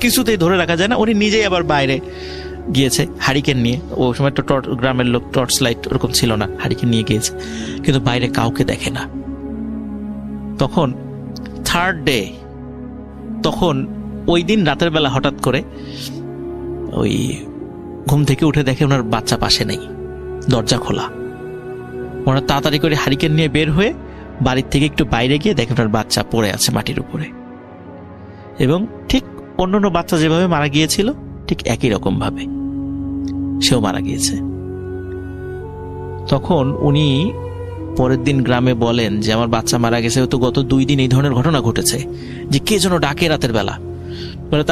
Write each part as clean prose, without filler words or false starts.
কিছুতেই ধরে রাখা যায় না। উনি নিজেই আবার বাইরে গিয়েছে হারিকেন নিয়ে, ওই সময় তো গ্রামের লোক টর্চ লাইট ওরকম ছিল না, হারিকেন নিয়ে গিয়েছে, কিন্তু বাইরে কাউকে দেখে না। তখন থার্ড ডে, তখন ওই দিন রাতের বেলা হঠাৎ করে ওই ঘুম থেকে উঠে দেখে ওনার বাচ্চা পাশে নেই, দরজা খোলা। ওনার তাড়াতাড়ি করে হারিকেন নিয়ে বের হয়ে বাড়ির থেকে একটু বাইরে গিয়ে দেখে ওনার বাচ্চা পড়ে আছে মাটির উপরে, এবং ঠিক অন্যান্য বাচ্চা যেভাবে মারা গিয়েছিল ঠিক একই রকম ভাবে সেও মারা গিয়েছে। তখন উনি পরের দিন গ্রামে বলেন যে আমার বাচ্চা মারা গেছে, তো গত 2 দিন এই ধরনের ঘটনা ঘটেছে, যে কে যেন ডাকে রাতের বেলা, মানে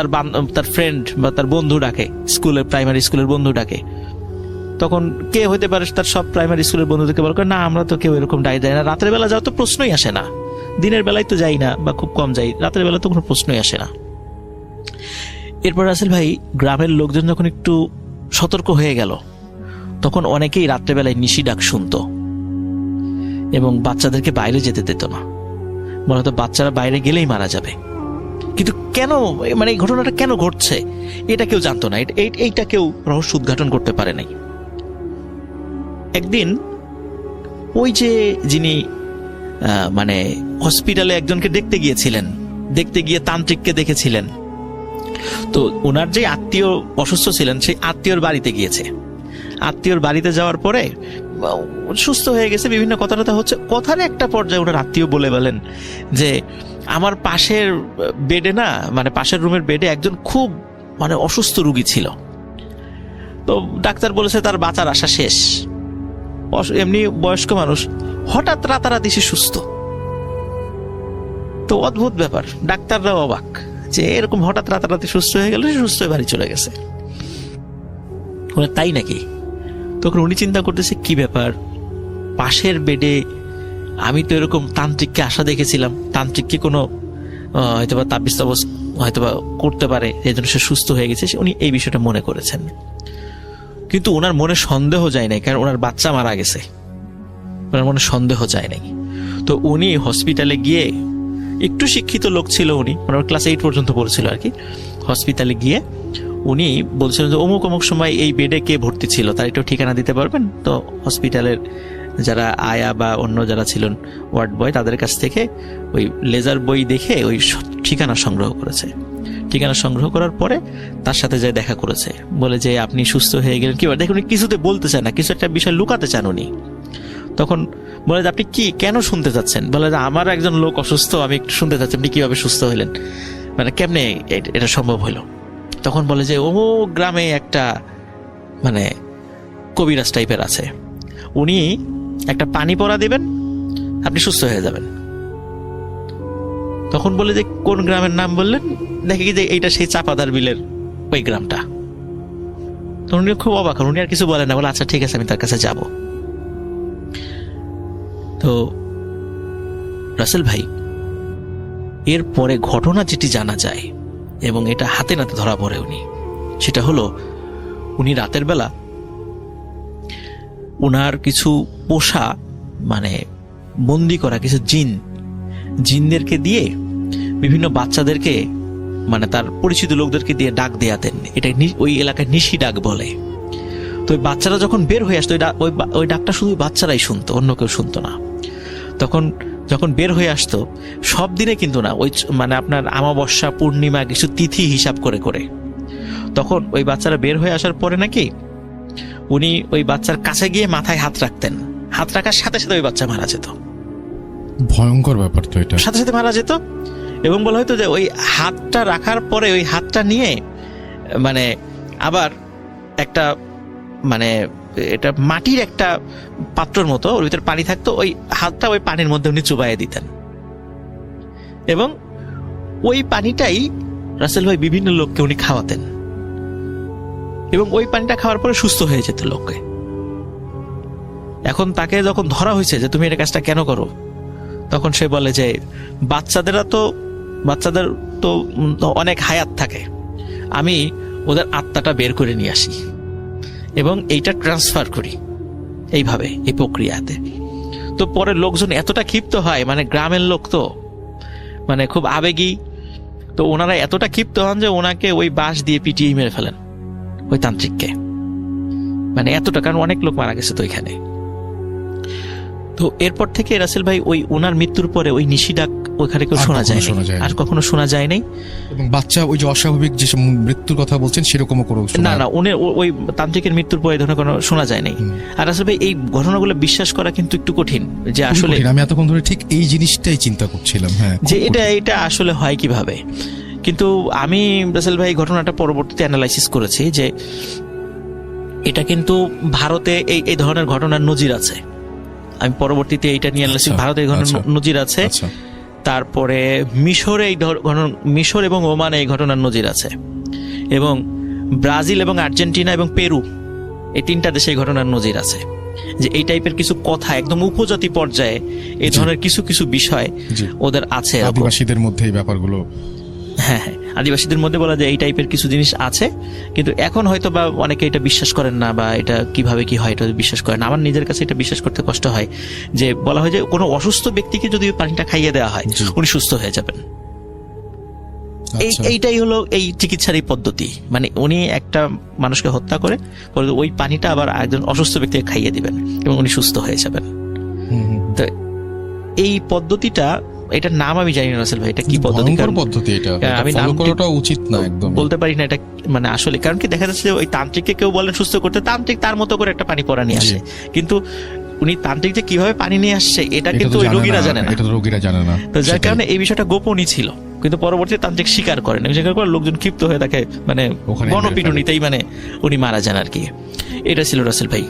তার ফ্রেন্ড বা তার বন্ধু ডাকে, স্কুলের প্রাইমারি স্কুলের বন্ধু ডাকে। তখন কে হইতে পারে, তার সব প্রাইমারি স্কুলের বন্ধুদেরকে বলে না আমরা তো কেউ এরকম ডাই দেয় না, রাতের বেলা যাওয়া তো প্রশ্নই আসে না, দিনের বেলায় তো যাই না বা খুব কম যাই, রাতের বেলা তো কোনো প্রশ্নই আসে না। এরপর রাসেল ভাই গ্রামের লোকজন যখন একটু সতর্ক হয়ে গেল, তখন অনেকেই রাত্রেবেলায় নিশি ডাক শুনতো এবং বাচ্চাদেরকে বাইরে যেতে দিত না, বলতো বাচ্চারা বাইরে গেলেই মারা যাবে। কিন্তু কেন, মানে এই ঘটনাটা কেন ঘটছে এটা কেউ জানতো না, এইটা কেউ রহস্য উদ্ঘাটন করতে পারে নাই। একদিন ওই যে যিনি মানে হসপিটালে একজনকে দেখতে গিয়েছিলেন, দেখতে গিয়ে তান্ত্রিককে দেখেছিলেন, তো ওনার যে আত্মীয় অসুস্থ ছিলেন সেই আত্মীয়র বাড়িতে গিয়েছে। আত্মীয়র বাড়িতে যাওয়ার পরে সুস্থ হয়ে গেছে, বিভিন্ন কথাটা হচ্ছে, কথার একটা পর্যায়ে ওনার আত্মীয় বলেন যে আমার পাশের বেডে না, মানে পাশের রুমের বেডে একজন খুব মানে অসুস্থ রোগী ছিল, তো ডাক্তার বলেছে তার বাঁচার আশা শেষ। এমনি বয়স্ক মানুষ, হঠাৎ রাতারাতি সে সুস্থ। তো অদ্ভুত ব্যাপার, ডাক্তাররাও অবাক যে এরকম হঠাৎ রাতারাতি সুস্থ হয়ে গেল, সে সুস্থ হয়ে বাড়ি চলে গেছে। তাই নাকি? তখন উনি চিন্তা করতেছে কি ব্যাপার, পাশের বেডে আমি তো এরকম তান্ত্রিককে আশা দেখেছিলাম, তান্ত্রিক কি কোনো হয়তোবা তাবিজ তাবিজ হয়তোবা করতে পারে, এই জন্য সে সুস্থ হয়ে গেছে, উনি এই বিষয়টা মনে করেছেন। কিন্তু ওনার মনে সন্দেহ যায় নাই, কারণ ওনার বাচ্চা মারা গেছে, ওনার মনে সন্দেহ যায় নাই। তো উনি হসপিটালে গিয়ে, একটু শিক্ষিত লোক ছিল উনি, ওনার ক্লাস 8 পর্যন্ত পড়েছিল আর কি, হসপিটালে গিয়ে উনি বলছিলেন যে অমুক অমুক সময় এই বেডে কে ভর্তি ছিল তার একটু ঠিকানা দিতে পারবেন? তো হসপিটালের যারা আয়া বা অন্য যারা ছিলেন ওয়ার্ড বয়, তাদের কাছ থেকে ওই লেজার বই দেখে ওই ঠিকানা সংগ্রহ করেছে। ঠিকানা সংগ্রহ করার পরে তার সাথে যায় দেখা করেছে, বলে যে আপনি সুস্থ হয়ে গেলেন কিভাবে? দেখুন কিছুতে বলতে চান না, কিছু একটা বিষয় লুকাতে চান উনি। তখন বলে যে আপনি কি কেন শুনতে চাচ্ছেন? বলে যে আমার একজন লোক অসুস্থ, আমি একটু শুনতে চাচ্ছি আপনি কিভাবে সুস্থ হলেন, মানে কেমনে এটা সম্ভব হলো? তখন বলে যে ও গ্রামে একটা মানে কবিরাজ টাইপের আছে, উনি একটা পানি পড়া দিবেন, আপনি সুস্থ হয়ে যাবেন। তখন বলে যে কোন গ্রামের নাম বললেন? দেখে কি যে এইটা সেই চাপাদার বিলের ওই গ্রামটা। তখন উনি খুব অবাক হন, উনি আর কিছু বলেন না, বলে আচ্ছা ঠিক আছে আমি তার কাছে যাব। তো রাসেল ভাই এরপরে ঘটনা যেটি জানা যায় এবং এটা হাতে নাতে ধরা পড়ে উনি, সেটা হলো উনি রাতের বেলা উনার কিছু পোষা মানে বন্দি করা কিছু জিনদেরকে দিয়ে বিভিন্ন বাচ্চাদেরকে মানে তার পরিচিত লোকদেরকে দিয়ে ডাক দেয়াতেন। এটা ওই এলাকায় নিশি ডাক বলে। তো ওই বাচ্চারা যখন বের হয়ে আসতো ওই ডাকটা শুধু বাচ্চারাই শুনতো, অন্য কেউ শুনতো না। তখন যখন বের হয়ে আসতো সব দিনে কিন্তু না, ওই মানে আপনার অমাবস্যা পূর্ণিমা কিছু তিথি হিসাব করে করে, তখন ওই বাচ্চারা বের হয়ে আসার পরে নাকি উনি ওই বাচ্চার কাছে গিয়ে মাথায় হাত রাখতেন, হাত রাখার সাথে সাথে ওই বাচ্চা মারা যেত। ভয়ঙ্কর ব্যাপার তো এটা, সাথে সাথে মারা যেত। এবং বলা হয়তো যে ওই হাতটা রাখার পরে ওই হাতটা নিয়ে মানে আবার একটা মানে এটা মাটির একটা পাত্রর মতো, ওর ভিতরে পানি থাকতো, ওই হাতটা ওই পানির মধ্যে উনি চুবাইয়ে দিতেন এবং ওই পানিটাই রাসেল ভাই বিভিন্ন লোককে উনি খাওয়াতেন এবং ওই পানিটা খাওয়ার পরে সুস্থ হয়ে যেত লোককে। এখন তাকে যখন ধরা হয়েছে যে তুমি এটা কাজটা কেন করো, তখন সে বলে যে বাচ্চাদের তো অনেক হায়াত থাকে, আমি ওদের আত্মাটা বের করে নিয়ে আসি এবং এইটা ট্রান্সফার করি এইভাবে, এই প্রক্রিয়াতে। তো পরে লোকজন এতটা ক্ষিপ্ত হয়, মানে গ্রামের লোক তো মানে খুব আবেগী, তো ওনারা এতটা ক্ষিপ্ত হন যে ওনাকে ওই বাঁশ দিয়ে পিটিয়ে মেরে ফেলেন ওই তান্ত্রিককে, মানে এতটা, কারণ অনেক লোক মারা গেছে তো এখানে। তো এরপর থেকে রাসেল ভাই ওই ওনার মৃত্যুর পরে ওই নিশি ডাক ওইখানে কেউ আর শোনা কখনো যায় শোনা যায়নি। আর কখনো শোনা যায় নাই। এবং বাচ্চা ওই যে অস্বাভাবিক যে মৃত্যুর কথা বলছেন সেরকমও কোনো না না, উনি ওই তান্ত্রিকের মৃত্যুর পরে এই ধরনের কোনো শোনা যায় নাই। আর রাসেল ভাই এই ঘটনাগুলো বিশ্বাস করা কিন্তু একটু কঠিন, যে আসলে আমি এতক্ষণ ধরে ঠিক এই জিনিসটাই চিন্তা করছিলাম, হ্যাঁ, যে খুব কঠিন। এটা আসলে হয় কিভাবে। কিন্তু আমি রাসেল ভাই ঘটনাটা পরবর্তীতে অ্যানালাইসিস করেছি যে এটা কিন্তু ভারতে এই ধরনের ঘটনার নজির আছে। আমি পরবর্তীতে এইটা নিয়ে অ্যানালাইসিস, আচ্ছা, ভারতে এই ধরনের আচ্ছা। নজির আছে। আচ্ছা, তারপরে মিশরে মিশর এবং ওমানে এই ঘটনার নজির আছে, এবং ব্রাজিল এবং আর্জেন্টিনা এবং পেরু এই তিনটা দেশে এই ঘটনার নজির আছে, যে এই টাইপের কিছু কথা একদম উপজাতি পর্যায়ে এই জি। ধরনের কিছু কিছু বিষয় জি। ওদের আছে এরকম। আদিবাসীদের মধ্যে এই ব্যাপারগুলো হ্যাঁ হ্যাঁ, আদিবাসীদের মধ্যে বলা যায় এই টাইপের কিছু জিনিস আছে, কিন্তু এখন হয়তো বা অনেকে এটা বিশ্বাস করেন না, বা এটা কিভাবে কি হয় এটা বিশ্বাস করেন না। আমার নিজের কাছে এটা বিশ্বাস করতে কষ্ট হয়, যে বলা হয় যে কোনো অসুস্থ ব্যক্তিকে যদি ওই পানিটা খাইয়ে দেওয়া হয় জি। উনি সুস্থ হয়ে যাবেন। আচ্ছা। এইটাই হলো এই চিকিৎসার এই পদ্ধতি, মানে উনি একটা মানুষকে হত্যা করে পরে ওই পানিটা আবার একজন অসুস্থ ব্যক্তিকে খাইয়ে দিবেন এবং উনি সুস্থ হয়ে যাবেন। হুম, হুম। তো এই পদ্ধতিটা, এটার নাম আমি জানি না রাসেল ভাই, এটা কি পদ্ধতি, ভয়ঙ্কর কারণ পদ্ধতি এটা, আমি ফলো নামটি করাটা উচিত না একদম। বলতে পারি না এটা মানে আসলে, কারণ কি দেখা যাচ্ছে যে ওই তান্ত্রিককে কেউ বলেন সুস্থ করতে, তান্ত্রিক তার মতো করে একটা পানি পরা নিয়ে আসে, কিন্তু উনি তান্ত্রিক যে কিভাবে পানি নিয়ে আসছে এটা কিন্তু ওই রোগীরা জানে না। এটা তো রোগীরা জানে না। তো যার সেটাই। কারণে এই বিষয়টা গোপনই ছিল, কিন্তু পরবর্তীতে তান্ত্রিক স্বীকার করেন, স্বীকার করে লোকজন ক্ষিপ্ত হয়ে তাকে মানে ওখানে গণপিটুনিতেই মানে উনি মারা যান আর কি। এটা ছিল রাসেল ভাই